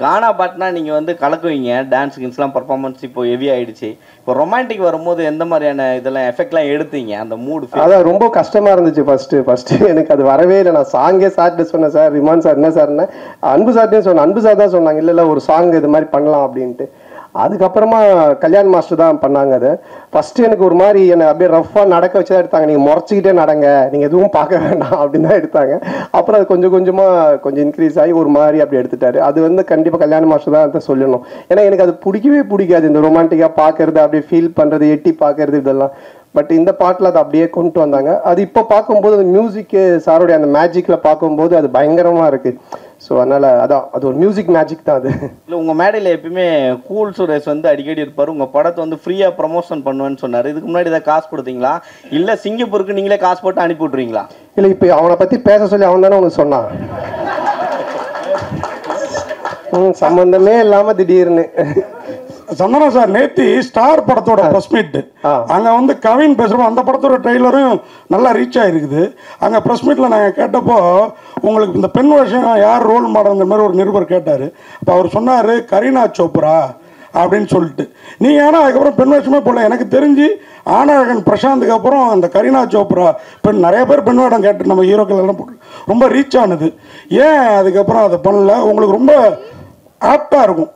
கானா பாட்டுனா நீங்கள் வந்து கலக்குவீங்க, டான்ஸ் கின்ஸ்லாம் பர்ஃபார்மன்ஸ் இப்போ ஹெவி ஆகிடுச்சு. இப்போ ரொமான்டிக் வரும்போது எந்த மாதிரியான இதெல்லாம் எஃபெக்ட்லாம் எடுத்தீங்க? அந்த மூடு அதான் ரொம்ப கஷ்டமாக இருந்துச்சு ஃபஸ்ட்டு எனக்கு அது வரவே இல்லை. நான் சாங்கே சார்ட்டு சொன்னேன், சார் ரிமான் சார் என்ன சார்னா அன்பு சார்ட்டே சொன்னேன். அன்பு சார் தான் சொன்னாங்க, இல்லை ஒரு சாங் இது மாதிரி பண்ணலாம் அப்படின்ட்டு. அதுக்கப்புறமா கல்யாண் மாஸ்டர் தான் பண்ணாங்க. அது ஃபஸ்ட்டு எனக்கு ஒரு மாதிரி என்னை அப்படியே ரஃப்பாக நடக்க வச்சு தான் எடுத்தாங்க. நீங்கள் முறைச்சிக்கிட்டே நடங்க, நீங்கள் எதுவும் பார்க்க வேண்டாம் அப்படின்னு தான் எடுத்தாங்க. அப்புறம் அது கொஞ்சம் இன்க்ரீஸ் ஆகி ஒரு மாதிரி அப்படி எடுத்துட்டாரு. அது வந்து கண்டிப்பாக கல்யாண் மாஸ்டர் தான் அதை சொல்லணும். ஏன்னா எனக்கு அது பிடிக்கவே பிடிக்காது, இந்த ரொமான்டிக்காக பார்க்கறது, அப்படியே ஃபீல் பண்ணுறது, எட்டி பார்க்கறது இதெல்லாம். பட் இந்த பாட்டில் அதை அப்படியே கொண்டு வந்தாங்க. அது இப்போ பார்க்கும்போது அந்த மியூசிக்கு சாருடைய அந்த மேஜிக்கில் பார்க்கும்போது அது பயங்கரமாக இருக்குது. ஸோ அதனால் அது ஒரு மியூசிக் மேஜிக் தான் அது. இல்லை உங்கள் மேடையில் எப்பயுமே கூல் சுரேஷ் வந்து அடிக்கடி இருப்பார். உங்கள் படத்தை வந்து ஃப்ரீயாக ப்ரமோஷன் பண்ணுவேன்னு சொன்னார். இதுக்கு முன்னாடி இதை காசு கொடுத்தீங்களா, இல்லை சிங்கப்பூருக்கு நீங்களே காசு போட்டு அனுப்பி விட்ருவீங்களா? இல்லை, இப்போ அவனை பற்றி பேச சொல்லி அவன் தானே உனக்கு சொன்னான். சம்பந்தமே இல்லாமல் திடீர்னு சந்தானம் சார் நேத்தி ஸ்டார் படத்தோட ப்ரெஸ் மீட் அங்கே வந்து கவின் பேசுகிறோம். அந்த படத்தோட ட்ரெய்லரும் நல்லா ரீச் ஆகிருக்குது. அங்கே ப்ரெஸ் மீட்டில் நாங்கள் கேட்டப்போ உங்களுக்கு இந்த பெண் வருஷம் யார் ரோல் மாடல்ங்கிற மாதிரி ஒரு நிருபர் கேட்டார். அப்போ அவர் சொன்னார் கரீனா சோப்ரா அப்படின்னு சொல்லிட்டு. நீங்கள் ஆனால் அதுக்கப்புறம் பெண் வேஷமே போடல. எனக்கு தெரிஞ்சு ஆனழகன் பிரசாந்துக்கு அப்புறம் அந்த கரீனா சோப்ரா பெண் நிறைய பேர் பெண் வேடம் கேட்டு நம்ம ஹீரோக்கள் எல்லாம் போட்டு ரொம்ப ரீச் ஆனது. ஏன் அதுக்கப்புறம் அதை பண்ணல? உங்களுக்கு ரொம்ப ஆப்டாக இருக்கும்.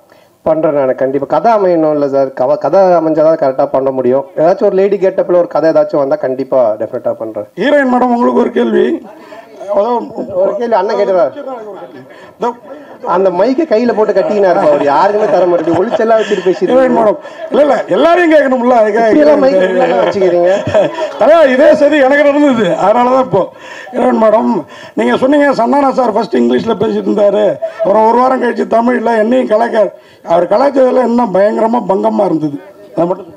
பண்ணுறேன் நான் கண்டிப்பாக. கதை அமையணும் இல்லை சார், கதை அமைஞ்சாதான் கரெக்டாக பண்ண முடியும். ஏதாச்சும் ஒரு லேடி கேட்டப்பில் ஒரு கதை ஏதாச்சும் வந்தால் கண்டிப்பாக டெஃபினட்டாக பண்ணுறேன். ஹீரோயின் மேடம் உங்களுக்கு ஒரு கேள்வி அண்ணன் கேட்டுறாரு. அந்த மைக்கை கையில போட்டு கட்டினா இருப்பா, அவர் யாருக்குமே தர மாட்டேன். ஒளிச்செல்லாம் வச்சுட்டு பேசிட்டு மேடம். இல்ல இல்ல எல்லாரையும் கேட்கணும்ல, வச்சுக்கிறீங்க. அதான் இதே சரி எனக்கு நடந்தது. அதனாலதான் இப்போ ஹீரோயின் மேடம் நீங்க சொன்னீங்க சந்தானா சார் ஃபர்ஸ்ட் இங்கிலீஷ்ல பேசிட்டு இருந்தாரு, அப்புறம் ஒரு வாரம் கழிச்சு தமிழ்ல என்னையும் கலாய்க்க. அவர் கலாய்ச்சதுல என்ன பயங்கரமா பங்கமா இருந்தது. அது மட்டும்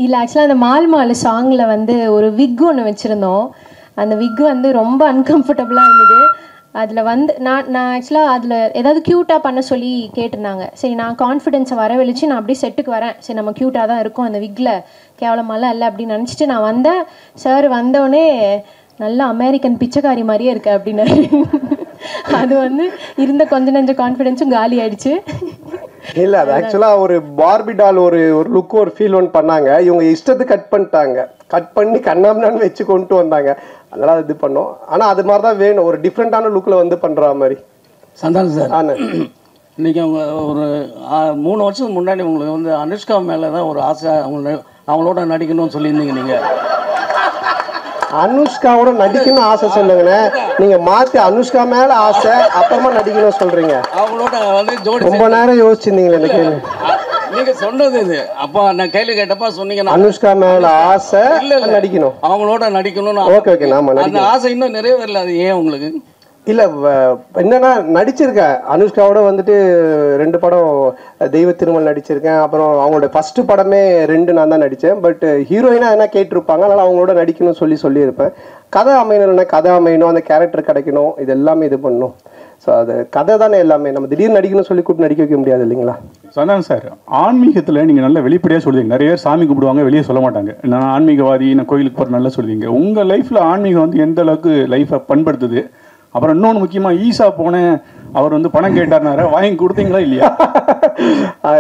இல்லை, ஆக்சுவலாக அந்த மால் சாங்கில் வந்து ஒரு விக் ஒன்று வச்சுருந்தோம். அந்த விக் வந்து ரொம்ப அன்கம்ஃபர்டபுளாக இருந்தது. அதில் வந்து நான் ஆக்சுவலாக அதில் ஏதாவது க்யூட்டாக பண்ண சொல்லி கேட்டிருந்தாங்க. சரி, நான் கான்ஃபிடென்ஸை வரவழிச்சு நான் அப்படியே செட்டுக்கு வரேன். சரி, நம்ம க்யூட்டாக தான் இருக்கும், அந்த விக்கில் கேவலமாலாம் இல்லை அப்படின்னு நினச்சிட்டு நான் வந்தேன். சார் வந்தோடனே நல்லா அமெரிக்கன் பிச்சைக்காரி மாதிரியே இருக்கு அப்படின்னு. அது வந்து இருந்த கொஞ்சம் கான்ஃபிடென்ஸும் காலி ஆயிடுச்சு. இல்லை, அது ஆக்சுவலாக ஒரு பார்பி டால் ஒரு லுக் ஒரு ஃபீல் ஒன்று பண்ணாங்க. இவங்க இஷ்டத்தை கட் பண்ணிட்டாங்க. கட் பண்ணி கண்ணாமண்ணான்னு வச்சு கொண்டு வந்தாங்க. அதனால் இது பண்ணோம். ஆனால் அது மாதிரி தான் வேணும், ஒரு டிஃப்ரெண்ட்டான லுக்கில் வந்து பண்ணுற மாதிரி. சந்தானம் சார், இன்றைக்கி அவங்க ஒரு 3 வருஷத்துக்கு முன்னாடி உங்களுக்கு வந்து அனுஷ்கா மேலே தான் ஒரு ஆசை, அவங்களோட நடிக்கணும்னு சொல்லியிருந்தீங்க. நீங்கள் அனுஷ்காவோட நடிக்கணும் ஆசை சொல்லுங்கண்ணே. நீங்க மாத்தி அனுஷ்கா மேல ஆசை அப்புறமா நடிக்கணும் சொல்றீங்க. அவங்களோட வந்து ரொம்ப நேரம் யோசிச்சிருந்தீங்களே இந்த கேள்வி. நீங்க சொன்னது இது. அப்போ நான் கேள்வி கேட்டப்ப சொன்னீங்க அனுஷ்கா மேல ஆசை நடிக்கணும், அவங்களோட நடிக்கணும்னு. ஓகே ஓகே, நாம அந்த ஆசை இன்னும் நிறைவேறல. அது ஏன் உங்களுக்கு? இல்லை என்னன்னா நடிச்சிருக்கேன் அனுஷ்காவோட வந்துட்டு 2 படம் தெய்வ திருமல் நடிச்சிருக்கேன். அப்புறம் அவங்களோட ஃபர்ஸ்ட் படமே 2 நான் தான் நடித்தேன். பட் ஹீரோயினாக என்ன கேட்டிருப்பாங்க, அதனால் அவங்களோட நடிக்கணும்னு சொல்லியிருப்பேன். கதை அமையணும்னா கதை அமையணும், அந்த கேரக்டர் கிடைக்கணும், இது எல்லாமே இது பண்ணணும். ஸோ அது கதை தானே எல்லாமே. நம்ம திடீர்னு நடிக்கணும்னு சொல்லி கூப்பிட்டு நடிக்க வைக்க முடியாது இல்லைங்களா? சந்தானம் சார், ஆன்மீகத்தில் நீங்கள் நல்ல வெளிப்படையாக சொல்லுவீங்க. நிறைய பேர் சாமி கும்பிடுவாங்க, வெளியே சொல்ல மாட்டாங்க. நான் ஆன்மீகவாதி, நான் கோயிலுக்கு போகிற நல்லா சொல்லுவீங்க. உங்கள் லைஃப்பில் ஆன்மீகம் வந்து எந்த அளவுக்கு லைஃப்பை பண்படுத்துது? அப்புறம் இன்னொன்று முக்கியமாக, ஈசா போனேன், அவர் வந்து பணம் கேட்டார்னாரு, வாங்கி கொடுத்தீங்களா இல்லையா?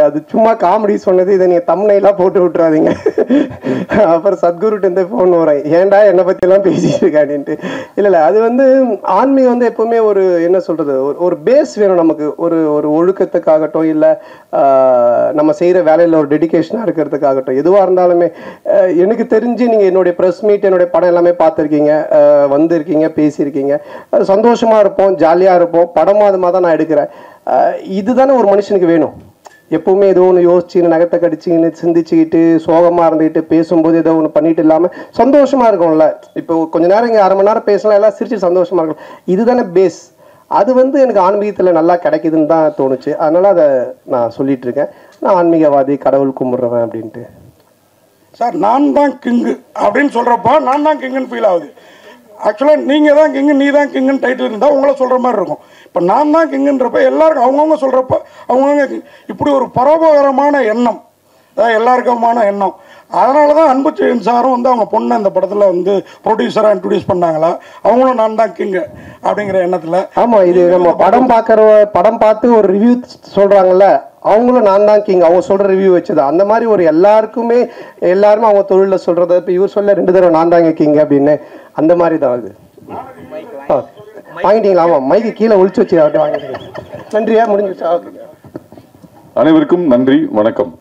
அது சும்மா காமெடி சொன்னது, இதை நீங்கள் தம்னைலாம் போட்டு விட்டுறாதீங்க. அப்புறம் சத்குருட்டு ஃபோன் வரேன், ஏன்டா என்னை பற்றிலாம் பேசிட்டு இருக்காடின்ட்டு. இல்லை அது வந்து ஆன்மீகம் வந்து எப்போவுமே ஒரு என்ன சொல்கிறது, ஒரு பேஸ் வேணும் நமக்கு. ஒரு ஒழுக்கத்துக்காகட்டும், இல்லை நம்ம செய்கிற வேலையில் ஒரு டெடிக்கேஷனாக இருக்கிறதுக்காகட்டும், எதுவாக இருந்தாலுமே. எனக்கு தெரிஞ்சு நீங்கள் என்னுடைய ப்ரெஸ் மீட், என்னுடைய படம் எல்லாமே பார்த்துருக்கீங்க, வந்திருக்கீங்க, பேசியிருக்கீங்க. சந்தோஷமாக இருப்போம், ஜாலியாக இருப்போம். படமாக அது மாதிரி தான் நான் எடுக்கிறேன். இதுதானே ஒரு மனுஷனுக்கு வேணும். எப்பவுமே ஏதோ ஒன்று யோசிச்சுன்னு, நகத்தை கடிச்சின்னு, சிந்திச்சுக்கிட்டு, சோகமாக இருந்துக்கிட்டு, பேசும்போது ஏதோ ஒன்று பண்ணிட்டு இல்லாமல் சந்தோஷமாக இருக்கும்ல. இப்போ கொஞ்ச நேரம் இங்கே 1/2 மணி நேரம் பேசலாம், எல்லாம் சிரிச்சு சந்தோஷமாக இருக்கும். இதுதானே பேஸ். அது வந்து எனக்கு ஆன்மீகத்தில் நல்லா கிடைக்குதுன்னு தான் தோணுச்சு. அதனால் அதை நான் சொல்லிட்டு இருக்கேன். நான் ஆன்மீகவாதி, கடவுள் கும்பிட்றவன் அப்படின்ட்டு. சார், நான் தான் கிங்கு அப்படின்னு சொல்கிறப்ப நான் தான் கிங்குன்னு ஃபீல் ஆகுது. ஆக்சுவலாக நீங்கள் தான் கிங்கு, நீ தான் கிங்குன்னு டைட்டில் இருந்தால் உங்களை சொல்கிற மாதிரி இருக்கும். இப்போ நான் தான் கிங்குன்றப்ப எல்லாருக்கும் அவங்கவுங்க சொல்கிறப்ப அவங்கவுங்க இப்படி ஒரு பரோபகாரமான எண்ணம், அதான் எல்லாருக்குமான எண்ணம். அதனால தான் அன்புச்செழியன் சாரும் வந்து அவங்க பொண்ணை அந்த படத்தில் வந்து ப்ரொடியூசராக இன்ட்ரடியூஸ் பண்ணாங்களா, அவங்களும் நான் தான் கிங்கு அப்படிங்கிற எண்ணத்தில். ஆமாம், இது நம்ம படம் பார்த்து ஒரு ரிவ்யூ சொல்கிறாங்கல்ல, அவங்களும் நான் தான் கிங், அவங்க சொல்கிற ரிவ்யூ வச்சது. அந்த மாதிரி ஒரு எல்லாருமே அவங்க தொழிலில் சொல்கிறத, இப்போ இவர் சொல்ல 2 தடவை நான் தாங்க கிங் அப்படின்னு, அந்த மாதிரி தான் அது. வாங்கிட்டீங்களா? ஆமாம், மைக்கு கீழே ஒழிச்சு வச்சு வாங்கிட்டீங்க. நன்றியா, முடிஞ்சிச்சா? அனைவருக்கும் நன்றி, வணக்கம்.